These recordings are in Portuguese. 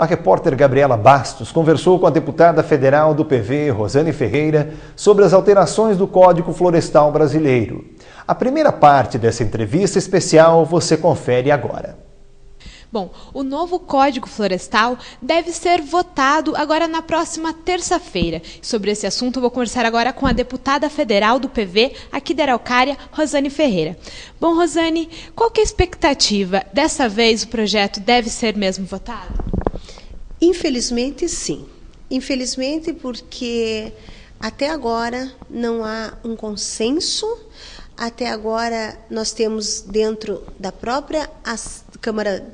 A repórter Gabriela Bastos conversou com a deputada federal do PV, Rosane Ferreira, sobre as alterações do Código Florestal Brasileiro. A primeira parte dessa entrevista especial você confere agora. Bom, o novo Código Florestal deve ser votado agora na próxima terça-feira. Sobre esse assunto eu vou conversar agora com a deputada federal do PV aqui da Araucária, Rosane Ferreira. Bom, Rosane, qual que é a expectativa? Dessa vez o projeto deve ser mesmo votado? Infelizmente, sim. Infelizmente, porque até agora não há um consenso. Até agora nós temos dentro da própria Câmara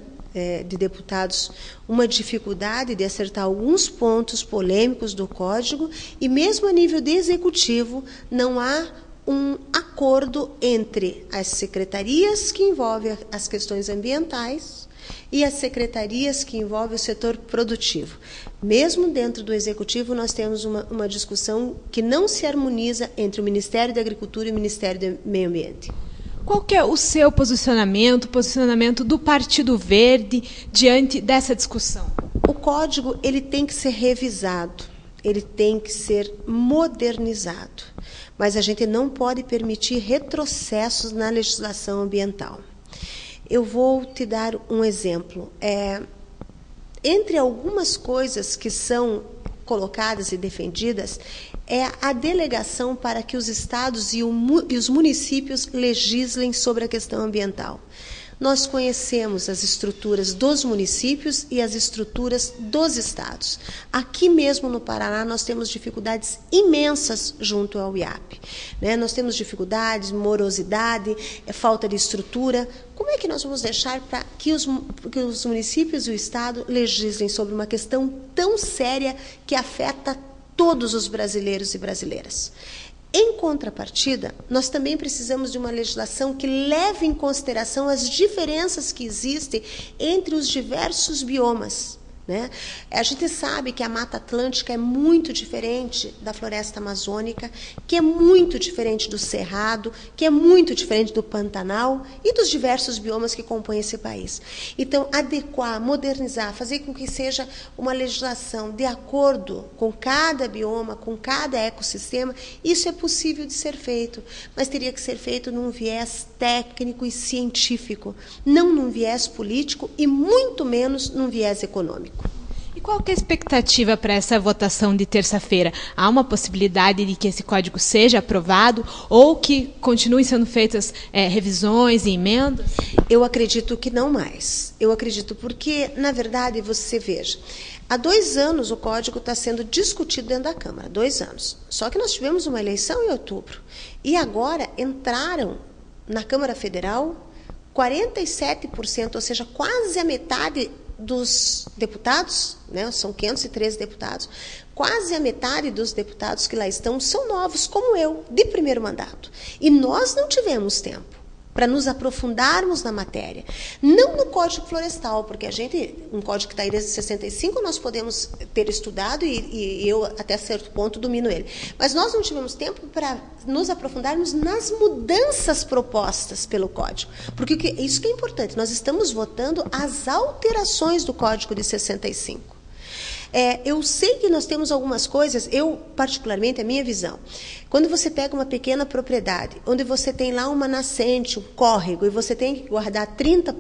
de Deputados uma dificuldade de acertar alguns pontos polêmicos do Código e mesmo a nível de Executivo não há um acordo entre as secretarias que envolvem as questões ambientais e as secretarias que envolvem o setor produtivo. Mesmo dentro do Executivo, nós temos uma discussão que não se harmoniza entre o Ministério da Agricultura e o Ministério do Meio Ambiente. Qual que é o seu posicionamento, o posicionamento do Partido Verde diante dessa discussão? O Código ele tem que ser revisado, ele tem que ser modernizado, mas a gente não pode permitir retrocessos na legislação ambiental. Eu vou te dar um exemplo. Entre algumas coisas que são colocadas e defendidas, é a delegação para que os estados e os municípios legislem sobre a questão ambiental. Nós conhecemos as estruturas dos municípios e as estruturas dos estados. Aqui mesmo no Paraná nós temos dificuldades imensas junto ao IAP. Nós temos dificuldades, morosidade, falta de estrutura. Como é que nós vamos deixar para que os municípios e o estado legislem sobre uma questão tão séria que afeta todos os brasileiros e brasileiras? Em contrapartida, nós também precisamos de uma legislação que leve em consideração as diferenças que existem entre os diversos biomas. A gente sabe que a Mata Atlântica é muito diferente da floresta amazônica, que é muito diferente do Cerrado, que é muito diferente do Pantanal e dos diversos biomas que compõem esse país. Então, adequar, modernizar, fazer com que seja uma legislação de acordo com cada bioma, com cada ecossistema, isso é possível de ser feito, mas teria que ser feito num viés técnico e científico, não num viés político e muito menos num viés econômico. E qual que é a expectativa para essa votação de terça-feira? Há uma possibilidade de que esse código seja aprovado ou que continuem sendo feitas revisões e emendas? Eu acredito que não mais. Eu acredito porque, na verdade, você veja, há 2 anos o código está sendo discutido dentro da Câmara, 2 anos. Só que nós tivemos uma eleição em outubro. E agora entraram na Câmara Federal 47%, ou seja, quase a metade dos deputados, são 513 deputados, quase a metade dos deputados que lá estão são novos, como eu, de primeiro mandato. E nós não tivemos tempo para nos aprofundarmos na matéria. Não no Código Florestal, porque um código que está aí desde 65, nós podemos ter estudado e eu, até certo ponto, domino ele. Mas nós não tivemos tempo para nos aprofundarmos nas mudanças propostas pelo Código. Porque isso que é importante, nós estamos votando as alterações do Código de 65. Eu sei que nós temos algumas coisas, particularmente, a minha visão, quando você pega uma pequena propriedade, onde você tem lá uma nascente, um córrego, e você tem que guardar 30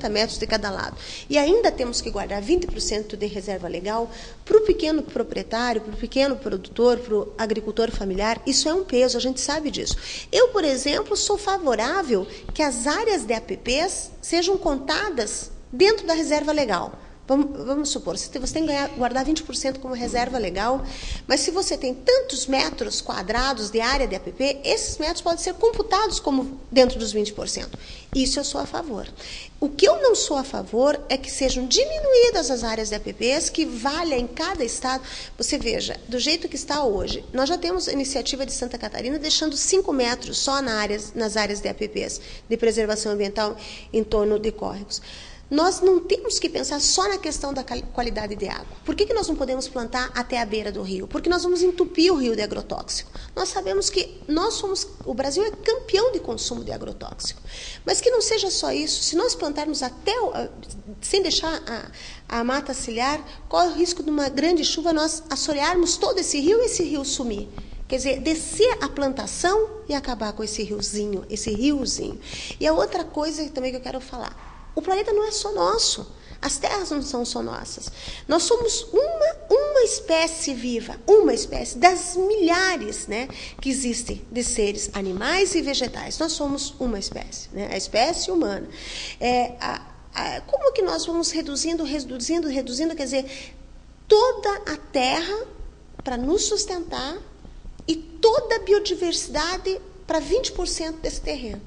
metros de cada lado, e ainda temos que guardar 20% de reserva legal, para o pequeno proprietário, para o pequeno produtor, para o agricultor familiar, isso é um peso, a gente sabe disso. Eu, por exemplo, sou favorável que as áreas de APPs sejam contadas dentro da reserva legal. Vamos supor, você tem que guardar 20% como reserva legal, mas se você tem tantos metros quadrados de área de APP, esses metros podem ser computados como dentro dos 20%. Isso eu sou a favor. O que eu não sou a favor é que sejam diminuídas as áreas de APPs, que valha em cada estado. Você veja, do jeito que está hoje, nós já temos a iniciativa de Santa Catarina deixando 5 metros só nas áreas de APPs, de preservação ambiental em torno de córregos. Nós não temos que pensar só na questão da qualidade de água. Por que nós não podemos plantar até a beira do rio? Porque nós vamos entupir o rio de agrotóxico. Nós sabemos que o Brasil é campeão de consumo de agrotóxico. Mas que não seja só isso. Se nós plantarmos sem deixar a mata ciliar, corre o risco de uma grande chuva nós assorearmos todo esse rio e esse rio sumir. Quer dizer, descer a plantação e acabar com esse riozinho. E a outra coisa também que eu quero falar. O planeta não é só nosso. As terras não são só nossas. Nós somos uma espécie viva, uma espécie das milhares, né, que existem de seres animais e vegetais. Nós somos uma espécie, né, a espécie humana. Como que nós vamos reduzindo? Quer dizer, toda a terra para nos sustentar e toda a biodiversidade para 20% desse terreno.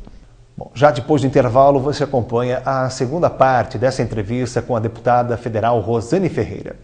Bom, já depois do intervalo, você acompanha a segunda parte dessa entrevista com a deputada federal Rosane Ferreira.